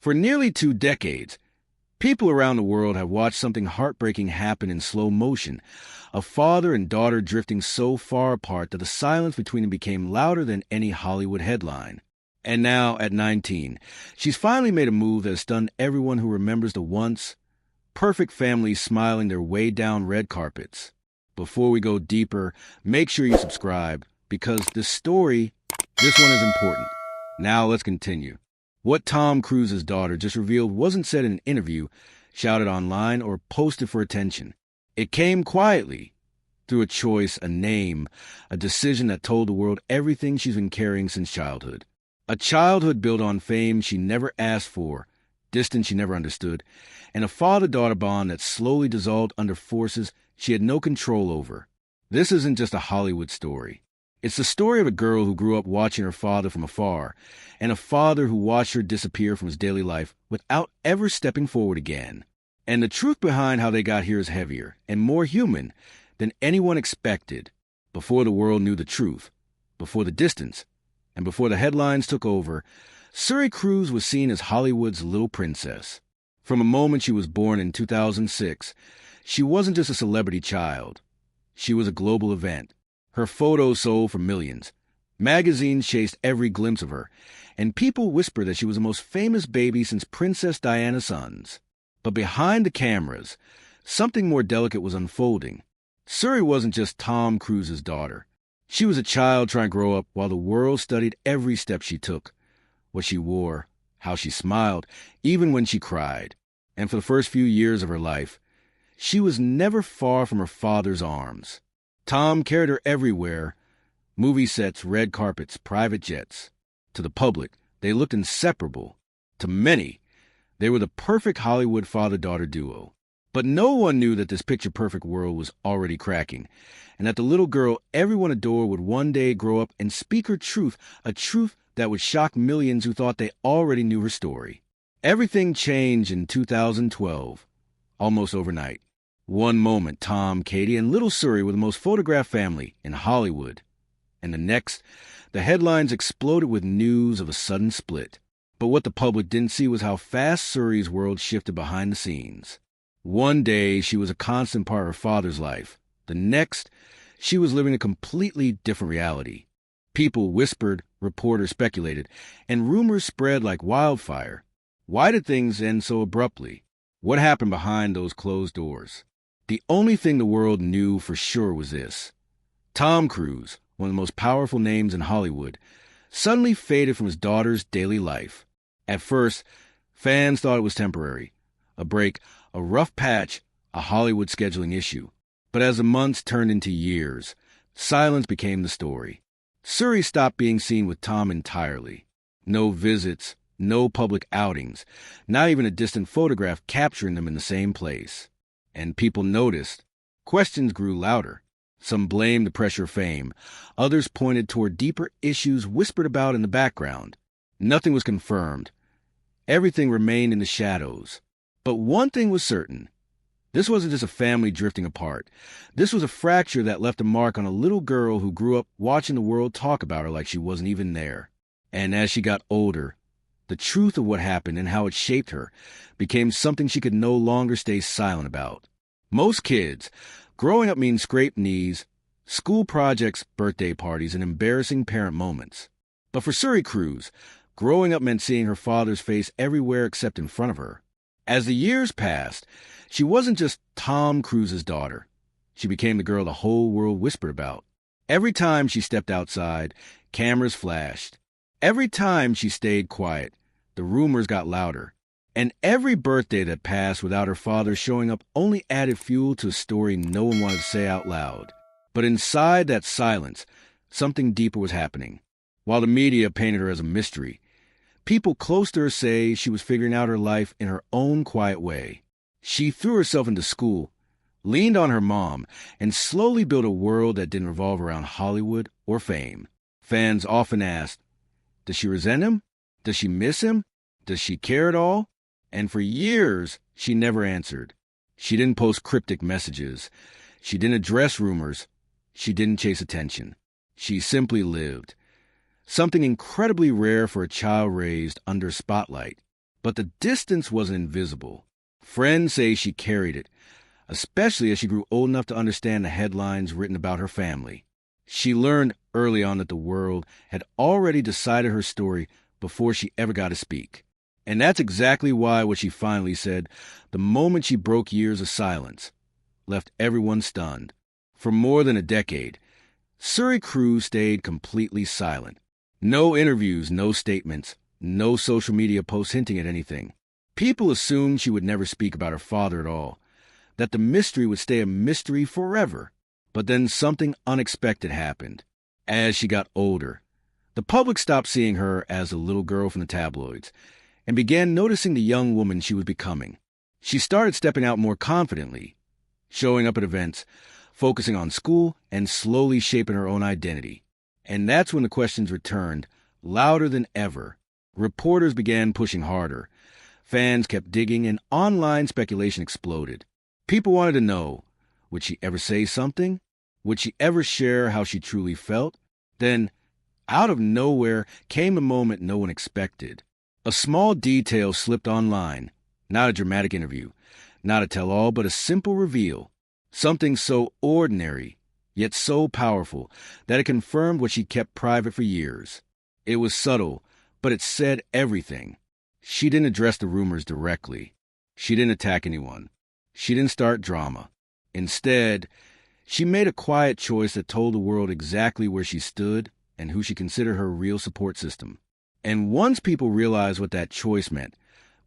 For nearly 2 decades, people around the world have watched something heartbreaking happen in slow motion. A father and daughter drifting so far apart that the silence between them became louder than any Hollywood headline. And now, at 19, she's finally made a move that has stunned everyone who remembers the once perfect families smiling their way down red carpets. Before we go deeper, make sure you subscribe, because this one is important. Now let's continue. What Tom Cruise's daughter just revealed wasn't said in an interview, shouted online, or posted for attention. It came quietly, through a choice, a name, a decision that told the world everything she's been carrying since childhood. A childhood built on fame she never asked for, distance she never understood, and a father-daughter bond that slowly dissolved under forces she had no control over. This isn't just a Hollywood story. It's the story of a girl who grew up watching her father from afar, and a father who watched her disappear from his daily life without ever stepping forward again. And the truth behind how they got here is heavier and more human than anyone expected. Before the world knew the truth, before the distance, and before the headlines took over, Suri Cruise was seen as Hollywood's little princess. From the moment she was born in 2006, she wasn't just a celebrity child. She was a global event. Her photos sold for millions. Magazines chased every glimpse of her, and people whispered that she was the most famous baby since Princess Diana's sons. But behind the cameras, something more delicate was unfolding. Suri wasn't just Tom Cruise's daughter. She was a child trying to grow up while the world studied every step she took, what she wore, how she smiled, even when she cried. And for the first few years of her life, she was never far from her father's arms. Tom carried her everywhere: movie sets, red carpets, private jets. To the public, they looked inseparable. To many, they were the perfect Hollywood father-daughter duo. But no one knew that this picture-perfect world was already cracking, and that the little girl everyone adored would one day grow up and speak her truth, a truth that would shock millions who thought they already knew her story. Everything changed in 2012, almost overnight. One moment, Tom, Katie, and little Suri were the most photographed family in Hollywood. And the next, the headlines exploded with news of a sudden split. But what the public didn't see was how fast Suri's world shifted behind the scenes. One day, she was a constant part of her father's life. The next, she was living a completely different reality. People whispered, reporters speculated, and rumors spread like wildfire. Why did things end so abruptly? What happened behind those closed doors? The only thing the world knew for sure was this: Tom Cruise, one of the most powerful names in Hollywood, suddenly faded from his daughter's daily life. At first, fans thought it was temporary, a break, a rough patch, a Hollywood scheduling issue. But as the months turned into years, silence became the story. Suri stopped being seen with Tom entirely. No visits, no public outings, not even a distant photograph capturing them in the same place. And people noticed. Questions grew louder. Some blamed the pressure of fame. Others pointed toward deeper issues whispered about in the background. Nothing was confirmed. Everything remained in the shadows. But one thing was certain. This wasn't just a family drifting apart. This was a fracture that left a mark on a little girl who grew up watching the world talk about her like she wasn't even there. And as she got older, the truth of what happened and how it shaped her became something she could no longer stay silent about. Most kids, growing up means scraped knees, school projects, birthday parties, and embarrassing parent moments. But for Suri Cruise, growing up meant seeing her father's face everywhere except in front of her. As the years passed, she wasn't just Tom Cruise's daughter. She became the girl the whole world whispered about. Every time she stepped outside, cameras flashed. Every time she stayed quiet, the rumors got louder. And every birthday that passed without her father showing up only added fuel to a story no one wanted to say out loud. But inside that silence, something deeper was happening. While the media painted her as a mystery, people close to her say she was figuring out her life in her own quiet way. She threw herself into school, leaned on her mom, and slowly built a world that didn't revolve around Hollywood or fame. Fans often asked, does she resent him? Does she miss him? Does she care at all? And for years, she never answered. She didn't post cryptic messages. She didn't address rumors. She didn't chase attention. She simply lived. Something incredibly rare for a child raised under spotlight. But the distance wasn't invisible. Friends say she carried it, especially as she grew old enough to understand the headlines written about her family. She learned early on that the world had already decided her story before she ever got to speak. And that's exactly why what she finally said, the moment she broke years of silence, left everyone stunned. For more than a decade, Suri Cruise stayed completely silent. No interviews, no statements, no social media posts hinting at anything. People assumed she would never speak about her father at all, that the mystery would stay a mystery forever. But then something unexpected happened. As she got older, the public stopped seeing her as a little girl from the tabloids and began noticing the young woman she was becoming. She started stepping out more confidently, showing up at events, focusing on school, and slowly shaping her own identity. And that's when the questions returned, louder than ever. Reporters began pushing harder. Fans kept digging, and online speculation exploded. People wanted to know, would she ever say something? Would she ever share how she truly felt? Then, out of nowhere, came a moment no one expected. A small detail slipped online, not a dramatic interview, not a tell-all, but a simple reveal. Something so ordinary, yet so powerful, that it confirmed what she kept private for years. It was subtle, but it said everything. She didn't address the rumors directly. She didn't attack anyone. She didn't start drama. Instead, she made a quiet choice that told the world exactly where she stood and who she considered her real support system. And once people realized what that choice meant,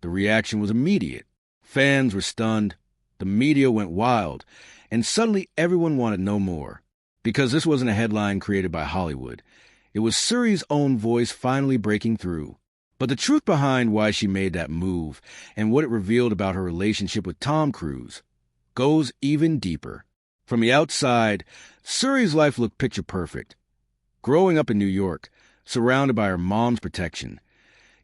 the reaction was immediate. Fans were stunned, the media went wild, and suddenly everyone wanted to know more. Because this wasn't a headline created by Hollywood. It was Suri's own voice finally breaking through. But the truth behind why she made that move and what it revealed about her relationship with Tom Cruise goes even deeper. From the outside, Suri's life looked picture perfect. Growing up in New York, surrounded by her mom's protection,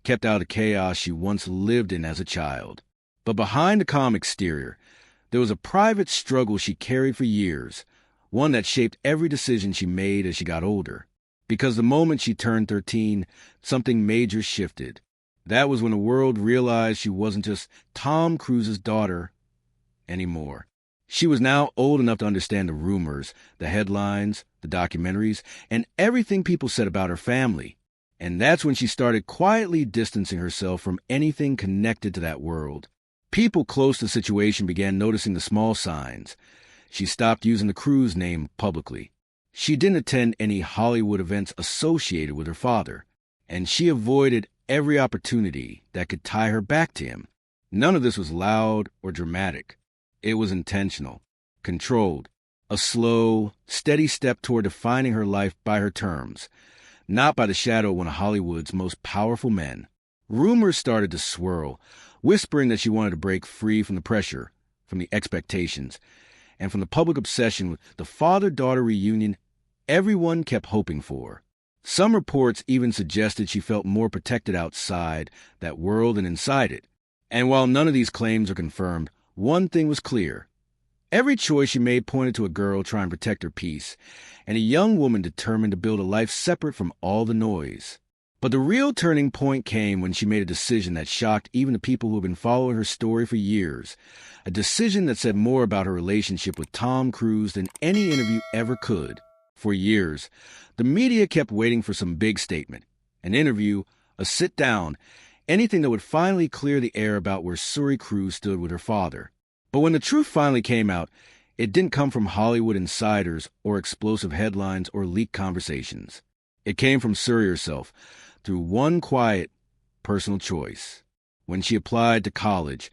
kept out of chaos she once lived in as a child. But behind the calm exterior, there was a private struggle she carried for years, one that shaped every decision she made as she got older. Because the moment she turned 13, something major shifted. That was when the world realized she wasn't just Tom Cruise's daughter anymore. She was now old enough to understand the rumors, the headlines, the documentaries, and everything people said about her family. And that's when she started quietly distancing herself from anything connected to that world. People close to the situation began noticing the small signs. She stopped using the Cruise name publicly. She didn't attend any Hollywood events associated with her father, and she avoided every opportunity that could tie her back to him. None of this was loud or dramatic. It was intentional, controlled, a slow, steady step toward defining her life by her terms, not by the shadow of one of Hollywood's most powerful men. Rumors started to swirl, whispering that she wanted to break free from the pressure, from the expectations, and from the public obsession with the father-daughter reunion everyone kept hoping for. Some reports even suggested she felt more protected outside that world than inside it. And while none of these claims are confirmed, one thing was clear. Every choice she made pointed to a girl trying to protect her peace, and a young woman determined to build a life separate from all the noise. But the real turning point came when she made a decision that shocked even the people who had been following her story for years. A decision that said more about her relationship with Tom Cruise than any interview ever could. For years, the media kept waiting for some big statement, an interview, a sit-down, anything that would finally clear the air about where Suri Cruise stood with her father. But when the truth finally came out, it didn't come from Hollywood insiders or explosive headlines or leaked conversations. It came from Suri herself, through one quiet, personal choice. When she applied to college,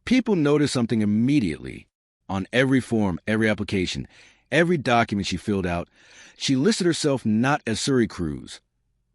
people noticed something immediately. On every form, every application, every document she filled out, she listed herself not as Suri Cruise,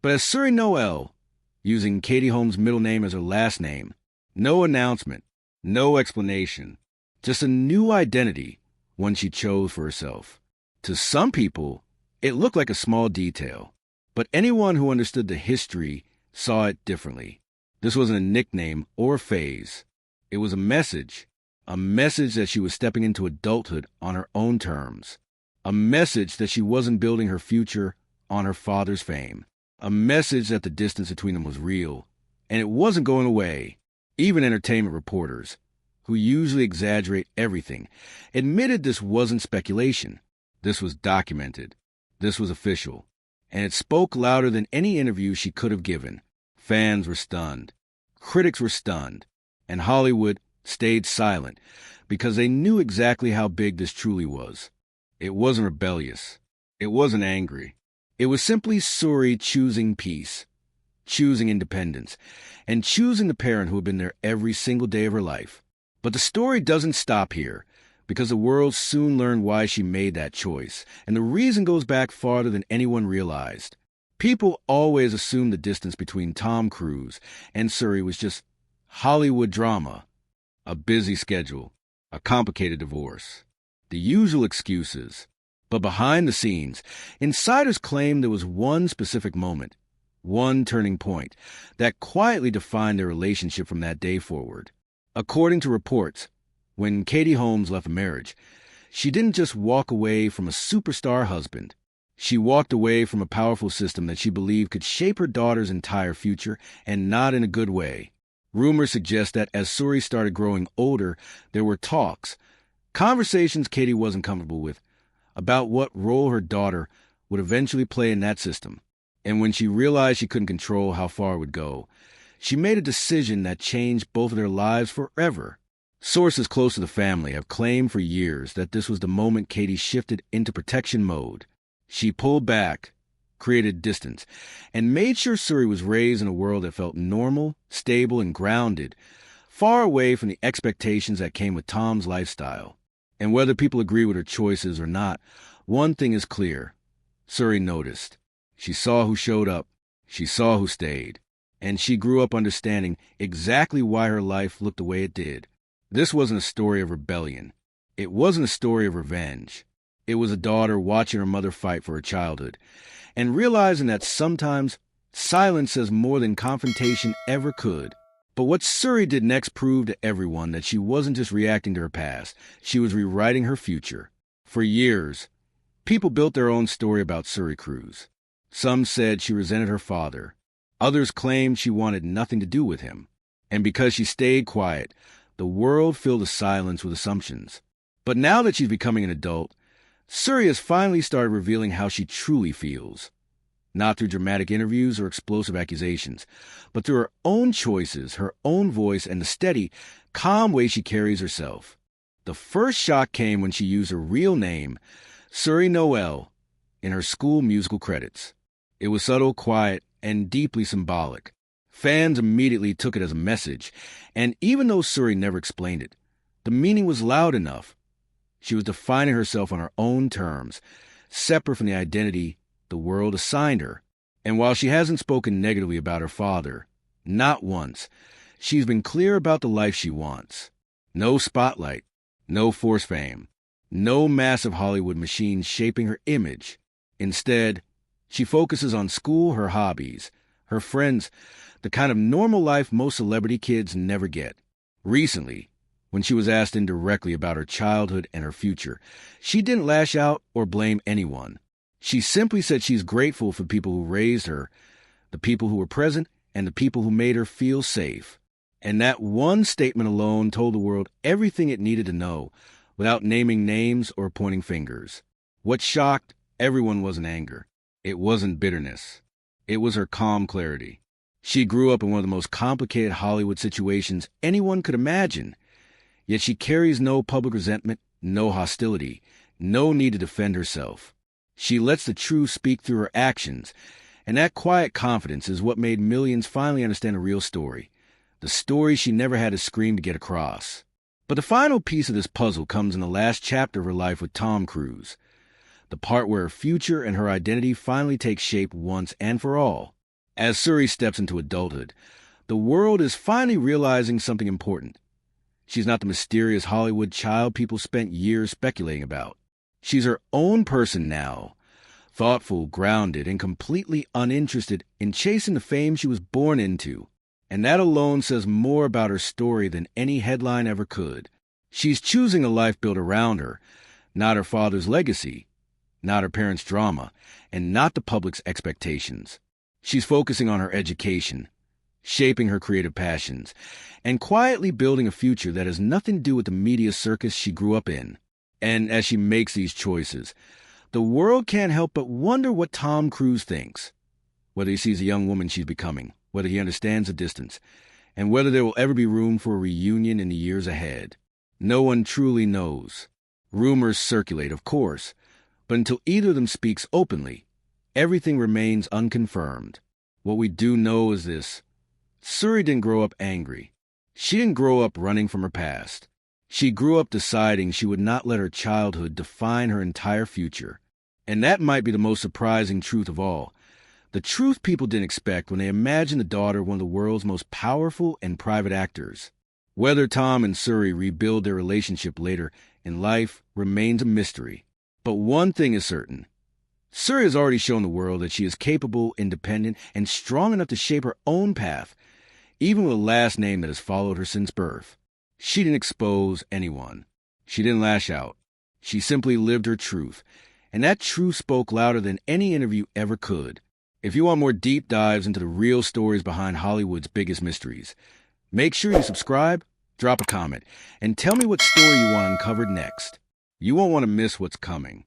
but as Suri Noel, using Katie Holmes' middle name as her last name. No announcement, no explanation, just a new identity, one she chose for herself. To some people, it looked like a small detail, but anyone who understood the history saw it differently. This wasn't a nickname or a phase. It was a message that she was stepping into adulthood on her own terms. A message that she wasn't building her future on her father's fame. A message that the distance between them was real, and it wasn't going away. Even entertainment reporters, who usually exaggerate everything, admitted this wasn't speculation. This was documented. This was official. And it spoke louder than any interview she could have given. Fans were stunned. Critics were stunned. And Hollywood stayed silent because they knew exactly how big this truly was. It wasn't rebellious. It wasn't angry. It was simply Suri choosing peace, choosing independence, and choosing the parent who had been there every single day of her life. But the story doesn't stop here, because the world soon learned why she made that choice, and the reason goes back farther than anyone realized. People always assumed the distance between Tom Cruise and Suri was just Hollywood drama, a busy schedule, a complicated divorce, the usual excuses. But behind the scenes, insiders claim there was one specific moment, one turning point, that quietly defined their relationship from that day forward. According to reports, when Katie Holmes left a marriage, she didn't just walk away from a superstar husband. She walked away from a powerful system that she believed could shape her daughter's entire future, and not in a good way. Rumors suggest that as Suri started growing older, there were talks, conversations Katie wasn't comfortable with, about what role her daughter would eventually play in that system. And when she realized she couldn't control how far it would go, she made a decision that changed both of their lives forever. Sources close to the family have claimed for years that this was the moment Katie shifted into protection mode. She pulled back, created distance, and made sure Suri was raised in a world that felt normal, stable, and grounded, far away from the expectations that came with Tom's lifestyle. And whether people agree with her choices or not, one thing is clear. Suri noticed. She saw who showed up. She saw who stayed. And she grew up understanding exactly why her life looked the way it did. This wasn't a story of rebellion. It wasn't a story of revenge. It was a daughter watching her mother fight for her childhood and realizing that sometimes silence says more than confrontation ever could. But what Suri did next proved to everyone that she wasn't just reacting to her past, she was rewriting her future. For years, people built their own story about Suri Cruise. Some said she resented her father. Others claimed she wanted nothing to do with him. And because she stayed quiet, the world filled the silence with assumptions. But now that she's becoming an adult, Suri has finally started revealing how she truly feels. Not through dramatic interviews or explosive accusations, but through her own choices, her own voice, and the steady, calm way she carries herself. The first shock came when she used her real name, Suri Noel, in her school musical credits. It was subtle, quiet, and deeply symbolic. Fans immediately took it as a message, and even though Suri never explained it, the meaning was loud enough. She was defining herself on her own terms, separate from the identity the world assigned her. And while she hasn't spoken negatively about her father, not once, she's been clear about the life she wants. No spotlight, no forced fame, no massive Hollywood machine shaping her image. Instead, she focuses on school, her hobbies, her friends, the kind of normal life most celebrity kids never get. Recently, when she was asked indirectly about her childhood and her future, she didn't lash out or blame anyone. She simply said she's grateful for people who raised her, the people who were present, and the people who made her feel safe. And that one statement alone told the world everything it needed to know, without naming names or pointing fingers. What shocked everyone wasn't anger. It wasn't bitterness. It was her calm clarity. She grew up in one of the most complicated Hollywood situations anyone could imagine. Yet she carries no public resentment, no hostility, no need to defend herself. She lets the truth speak through her actions, and that quiet confidence is what made millions finally understand the real story, the story she never had to scream to get across. But the final piece of this puzzle comes in the last chapter of her life with Tom Cruise, the part where her future and her identity finally take shape once and for all. As Suri steps into adulthood, the world is finally realizing something important. She's not the mysterious Hollywood child people spent years speculating about. She's her own person now, thoughtful, grounded, and completely uninterested in chasing the fame she was born into. And that alone says more about her story than any headline ever could. She's choosing a life built around her, not her father's legacy, not her parents' drama, and not the public's expectations. She's focusing on her education, shaping her creative passions, and quietly building a future that has nothing to do with the media circus she grew up in. And as she makes these choices, the world can't help but wonder what Tom Cruise thinks. Whether he sees the young woman she's becoming, whether he understands the distance, and whether there will ever be room for a reunion in the years ahead. No one truly knows. Rumors circulate, of course, but until either of them speaks openly, everything remains unconfirmed. What we do know is this. Suri didn't grow up angry. She didn't grow up running from her past. She grew up deciding she would not let her childhood define her entire future. And that might be the most surprising truth of all. The truth people didn't expect when they imagined the daughter of one of the world's most powerful and private actors. Whether Tom and Suri rebuild their relationship later in life remains a mystery. But one thing is certain. Suri has already shown the world that she is capable, independent, and strong enough to shape her own path, even with a last name that has followed her since birth. She didn't expose anyone. She didn't lash out. She simply lived her truth, and that truth spoke louder than any interview ever could. If you want more deep dives into the real stories behind Hollywood's biggest mysteries, make sure you subscribe, drop a comment, and tell me what story you want uncovered next. You won't want to miss what's coming.